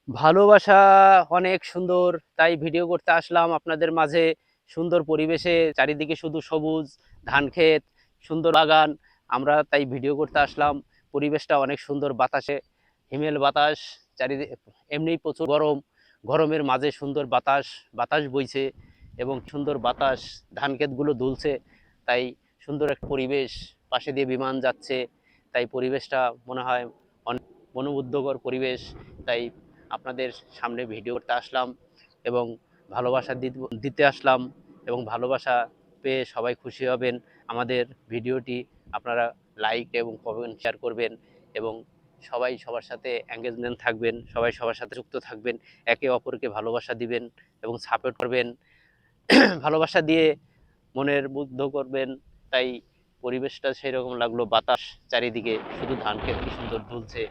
ভালোবাসা অনেক সুন্দর, তাই ভিডিও করতে আসলাম আপনাদের মাঝে। সুন্দর পরিবেশে, চারিদিকে শুধু সবুজ, ধান ক্ষেত, সুন্দর বাগান। আমরা তাই ভিডিও করতে আসলাম। পরিবেশটা অনেক সুন্দর, বাতাসে হিমেল বাতাস, চারিদিকে এমনি প্রচুর গরম, গরমের মাঝে সুন্দর বাতাস, বাতাস বইছে এবং সুন্দর বাতাস, ধান ক্ষেতগুলো দুলছে। তাই সুন্দর একটা পরিবেশ, পাশে দিয়ে বিমান যাচ্ছে। তাই পরিবেশটা মনে হয় অনেক মনোমুগ্ধকর পরিবেশ। তাই আপনাদের সামনে ভিডিও করতে আসলাম এবং ভালোবাসা দিতে আসলাম, এবং ভালোবাসা পেয়ে সবাই খুশি হবেন। আমাদের ভিডিওটি আপনারা লাইক এবং কমেন্ট শেয়ার করবেন, এবং সবাই সবার সাথে এঙ্গেজমেন্ট থাকবেন, সবাই সবার সাথে যুক্ত থাকবেন, একে অপরকে ভালোবাসা দিবেন এবং সাপোর্ট করবেন। ভালোবাসা দিয়ে মনের মুগ্ধ করবেন। তাই পরিবেশটা সেই রকম লাগলো, বাতাস চারিদিকে, শুধু ধান ক্ষেত কি সুন্দর দুলছে।